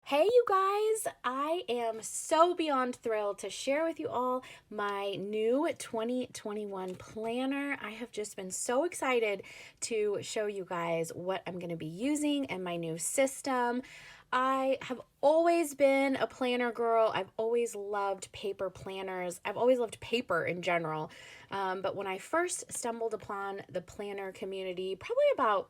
Hey you guys, I am so beyond thrilled to share with you all my new 2021 planner. I have just been so excited to show you guys what I'm going to be using and my new system. I have always been a planner girl. I've always loved paper planners. I've always loved paper in general. But when I first stumbled upon the planner community, probably about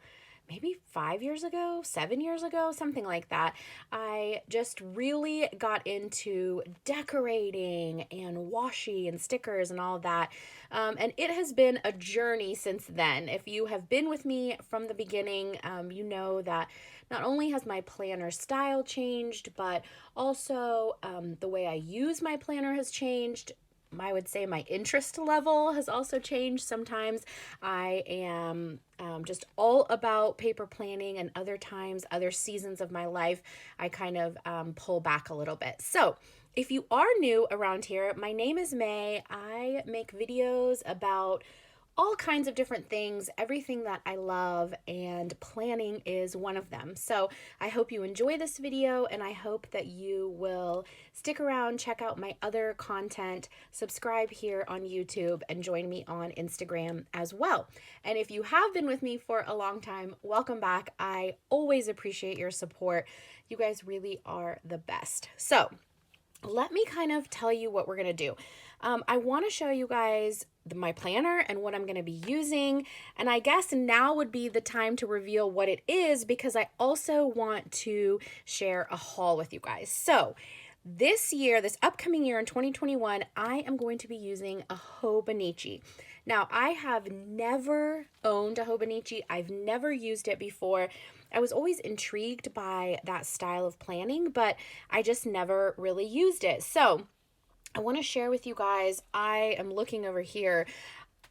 maybe 5 years ago, 7 years ago, something like that, I just really got into decorating and washi and stickers and all of that. And it has been a journey since then. If you have been with me from the beginning, you know that not only has my planner style changed, but also the way I use my planner has changed. I would say my interest level has also changed. Sometimes I am just all about paper planning, and other times, other seasons of my life, I kind of pull back a little bit. So, if you are new around here, my name is May. I make videos about all kinds of different things, everything that I love, and planning is one of them. So I hope you enjoy this video, and I hope that you will stick around, check out my other content, subscribe here on YouTube, and join me on Instagram as well. And if you have been with me for a long time, welcome back. I always appreciate your support. You guys really are the best. So let me kind of tell you what we're going to do. I want to show you guys my planner and what I'm going to be using. And I guess now would be the time to reveal what it is, because I also want to share a haul with you guys. So this year, this upcoming year in 2021, I am going to be using a Hobonichi. Now, I have never owned a Hobonichi. I've never used it before. I was always intrigued by that style of planning, but I just never really used it. So I want to share with you guys, I am looking over here.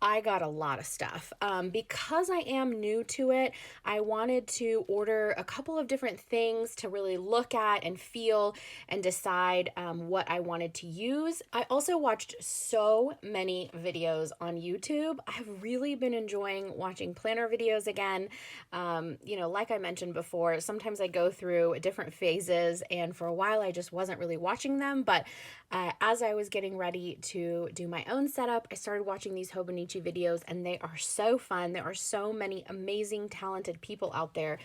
I got a lot of stuff. Because I am new to it, I wanted to order a couple of different things to really look at and feel and decide what I wanted to use. I also watched so many videos on YouTube. I've really been enjoying watching planner videos again. Like I mentioned before, sometimes I go through different phases, and for a while I just wasn't really watching them, but as I was getting ready to do my own setup, I started watching these Hobonichi videos, and they are so fun. There are so many amazing, talented people out there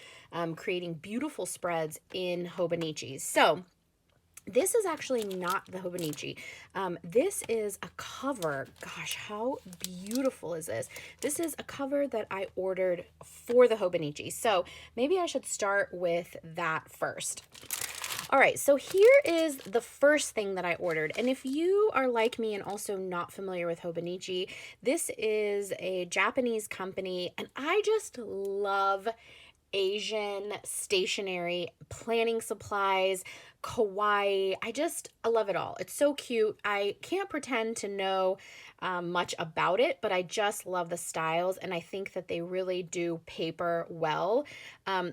creating beautiful spreads in Hobonichis. So this is actually not the Hobonichi. This is a cover. Gosh, how beautiful is this? This is a cover that I ordered for the Hobonichi. So maybe I should start with that first. All right, so here is the first thing that I ordered. And if you are like me and also not familiar with Hobonichi, this is a Japanese company, and I just love Asian stationery, planning supplies, kawaii. I love it all. It's so cute. I can't pretend to know much about it, but I just love the styles, and I think that they really do paper well.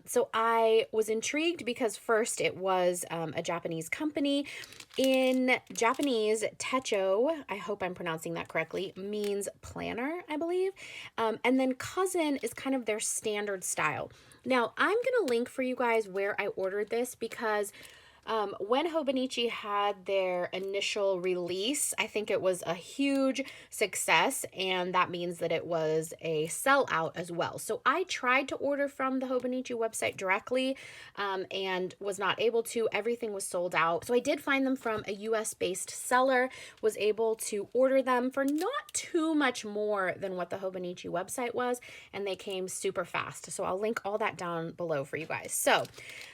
So I was intrigued because first it was a Japanese company. In Japanese, techo, I hope I'm pronouncing that correctly, means planner, I believe. And then cousin is kind of their standard style. Now, I'm going to link for you guys where I ordered this, because when Hobonichi had their initial release, I think it was a huge success, and that means that it was a sellout as well. So I tried to order from the Hobonichi website directly and was not able to. Everything was sold out. So I did find them from a US-based seller, was able to order them for not too much more than what the Hobonichi website was, and they came super fast. So I'll link all that down below for you guys. So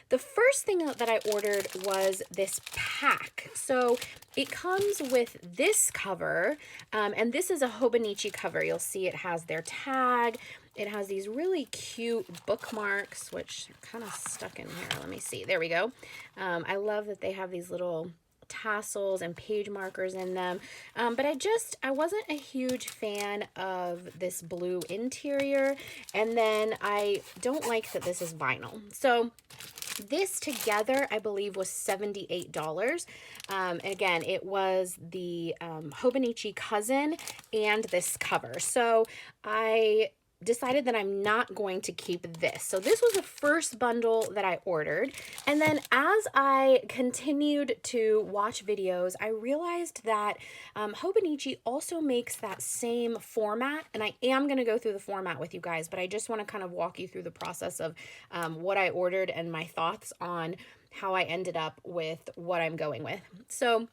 the first thing that I ordered was this pack. So it comes with this cover, and this is a Hobonichi cover. You'll see it has their tag. It has these really cute bookmarks, which are kind of stuck in here. Let me see. There we go. I love that they have these little tassels and page markers in them. But I wasn't a huge fan of this blue interior. And then I don't like that this is vinyl. So this together, I believe, was $78. And again, it was the Hobonichi cousin and this cover. So I decided that I'm not going to keep this. So this was the first bundle that I ordered. And then as I continued to watch videos, I realized that Hobonichi also makes that same format. And I am going to go through the format with you guys, but I just want to kind of walk you through the process of what I ordered and my thoughts on how I ended up with what I'm going with. So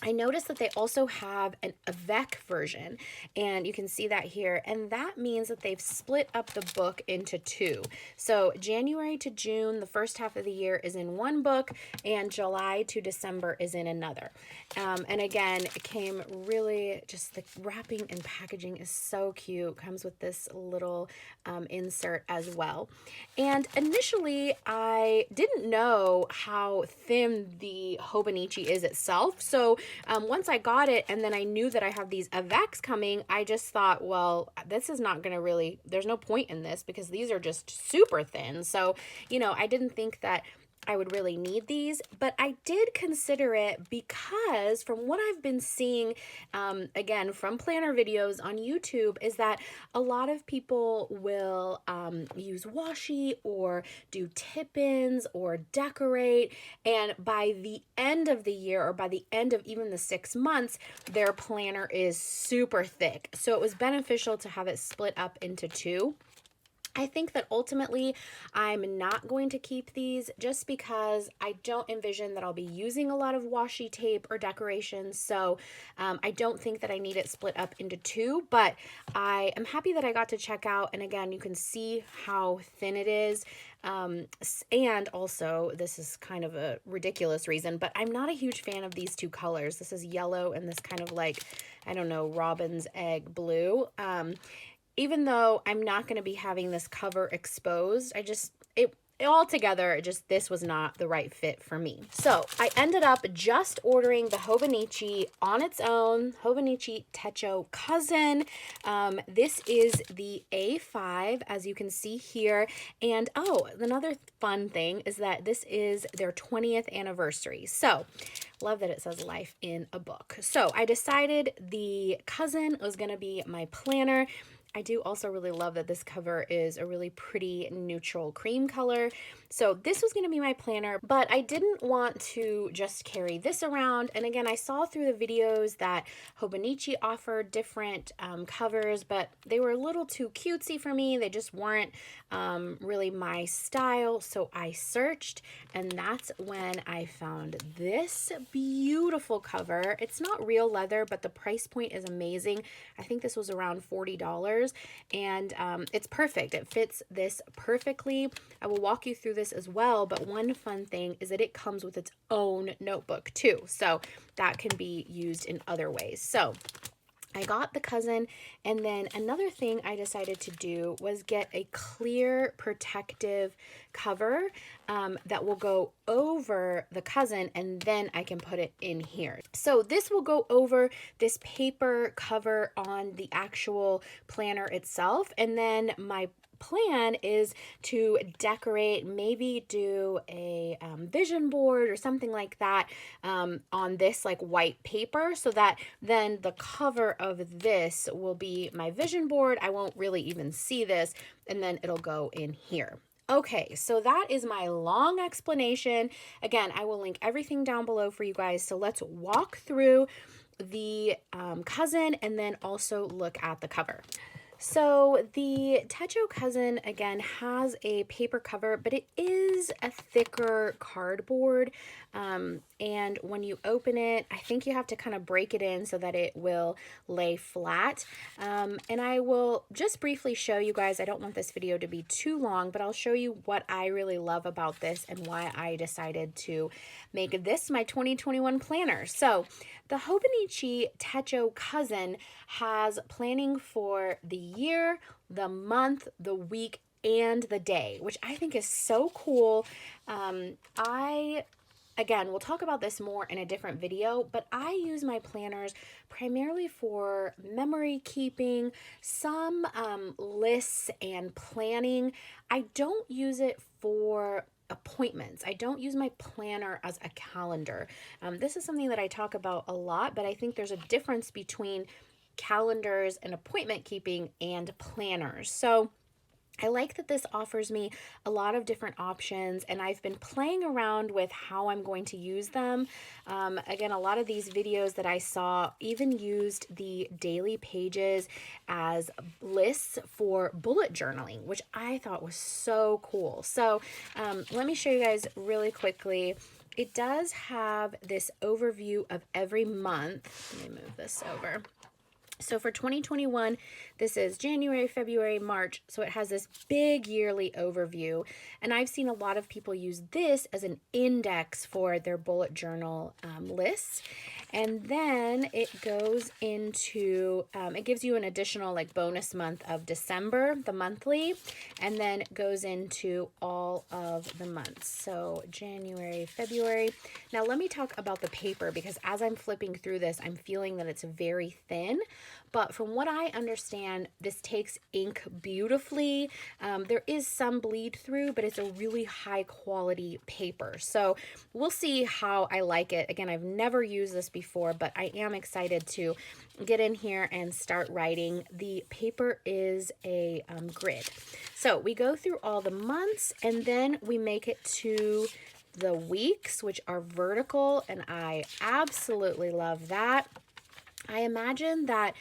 I noticed that they also have an avec version, and you can see that here, and that means that they've split up the book into two. So January to June, the first half of the year, is in one book, and July to December is in another. And again, it came really, just the wrapping and packaging is so cute. Comes with this little insert as well. And initially, I didn't know how thin the Hobonichi is itself, so once I got it and then I knew that I have these Avecs coming, I just thought, well, this is not going to really, there's no point in this because these are just super thin. So, you know, I didn't think that I would really need these, but I did consider it because from what I've been seeing, again, from planner videos on YouTube, is that a lot of people will use washi or do tip-ins or decorate, and by the end of the year or by the end of even the 6 months, their planner is super thick. So it was beneficial to have it split up into two. I think that ultimately I'm not going to keep these just because I don't envision that I'll be using a lot of washi tape or decorations. So I don't think that I need it split up into two, but I am happy that I got to check out. And again, you can see how thin it is. And also, this is kind of a ridiculous reason, but I'm not a huge fan of these two colors. This is yellow and this kind of like, I don't know, robin's egg blue. Even though I'm not going to be having this cover exposed, this was not the right fit for me. So I ended up just ordering the Hobonichi on its own, Hobonichi Techo Cousin. This is the A5, as you can see here. And oh, another fun thing is that this is their 20th anniversary. So love that it says life in a book. So I decided the Cousin was going to be my planner. I do also really love that this cover is a really pretty neutral cream color. So this was going to be my planner, but I didn't want to just carry this around. And again, I saw through the videos that Hobonichi offered different covers, but they were a little too cutesy for me. They just weren't really my style. So I searched, and that's when I found this beautiful cover. It's not real leather, but the price point is amazing. I think this was around $40. And it's perfect. It fits this perfectly. I will walk you through this as well, but one fun thing is that it comes with its own notebook too, so that can be used in other ways. So I got the Cousin, and then another thing I decided to do was get a clear protective cover that will go over the Cousin, and then I can put it in here. So this will go over this paper cover on the actual planner itself, and then my plan is to decorate, maybe do a vision board or something like that on this like white paper, so that then the cover of this will be my vision board. I won't really even see this, and then it'll go in here. Okay, so that is my long explanation. Again, I will link everything down below for you guys. So let's walk through the Cousin and then also look at the cover. So the Techo Cousin, again, has a paper cover, but it is a thicker cardboard. And when you open it, I think you have to kind of break it in so that it will lay flat. And I will just briefly show you guys, I don't want this video to be too long, but I'll show you what I really love about this and why I decided to make this my 2021 planner. So the Hobonichi Techo Cousin has planning for the year, the month, the week, and the day, which I think is so cool. Again, we'll talk about this more in a different video, but I use my planners primarily for memory keeping, some lists and planning. I don't use it for appointments. I don't use my planner as a calendar. This is something that I talk about a lot, but I think there's a difference between calendars and appointment keeping and planners. So I like that this offers me a lot of different options, and I've been playing around with how I'm going to use them. Again, a lot of these videos that I saw even used the daily pages as lists for bullet journaling, which I thought was so cool. So let me show you guys really quickly. It does have this overview of every month. Let me move this over. So for 2021, this is January, February, March. So it has this big yearly overview. And I've seen a lot of people use this as an index for their bullet journal lists. And then it goes into, it gives you an additional like bonus month of December, the monthly, and then goes into all of the months. So January, February. Now let me talk about the paper, because as I'm flipping through this, I'm feeling that it's very thin. But from what I understand, this takes ink beautifully. There is some bleed through, but it's a really high quality paper. So we'll see how I like it. Again, I've never used this before, but I am excited to get in here and start writing. The paper is a grid. So we go through all the months, and then we make it to the weeks, which are vertical, and I absolutely love that. I imagine that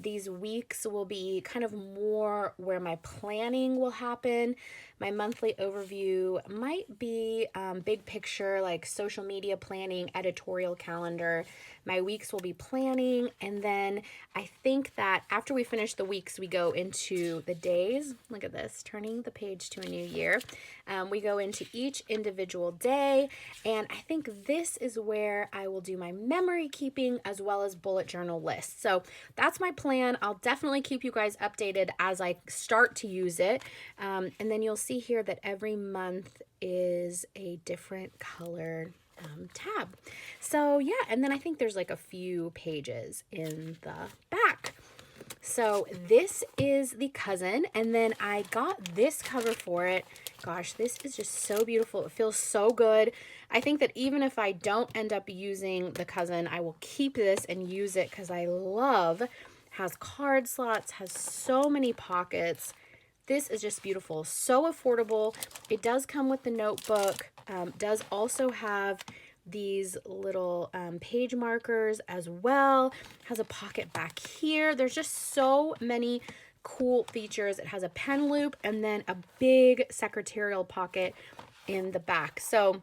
these weeks will be kind of more where my planning will happen. My monthly overview might be big picture, like social media planning, editorial calendar. My weeks will be planning, and then I think that after we finish the weeks, we go into the days. Look at this, turning the page to a new year. We go into each individual day, and I think this is where I will do my memory keeping as well as bullet journal lists. So that's my plan. I'll definitely keep you guys updated as I start to use it. And then you'll see here that every month is a different color tab. So yeah, and then I think there's like a few pages in the back. So this is the cousin, and then I got this cover for it. Gosh, this is just so beautiful. It feels so good. I think that even if I don't end up using the cousin, I will keep this and use it because I love, has card slots, has so many pockets. This is just beautiful, so affordable. It does come with the notebook, does also have these little page markers as well, has a pocket back here. There's just so many cool features. It has a pen loop and then a big secretarial pocket in the back. So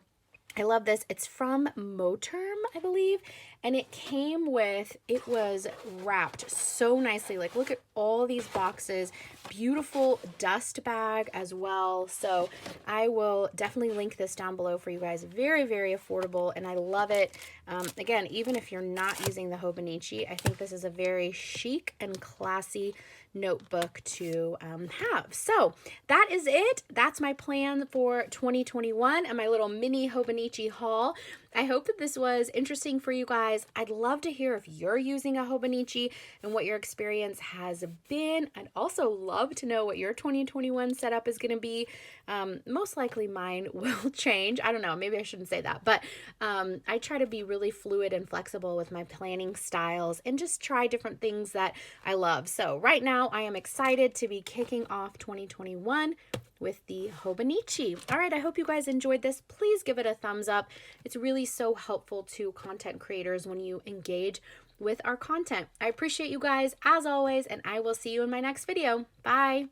I love this. It's from Moterm, I believe, and it came with, it was wrapped so nicely. Like, look at all these boxes. Beautiful dust bag as well. So I will definitely link this down below for you guys. Very, very affordable, and I love it. Again, even if you're not using the Hobonichi, I think this is a very chic and classy notebook to have. So that is it. That's my plan for 2021 and my little mini Hobonichi haul. I hope that this was interesting for you guys. I'd love to hear if you're using a Hobonichi and what your experience has been. I'd also love to know what your 2021 setup is going to be. Most likely mine will change. I don't know. Maybe I shouldn't say that. But I try to be really fluid and flexible with my planning styles and just try different things that I love. So right now I am excited to be kicking off 2021 with the Hobonichi. All right, I hope you guys enjoyed this. Please give it a thumbs up. It's really so helpful to content creators when you engage with our content. I appreciate you guys as always, and I will see you in my next video. Bye.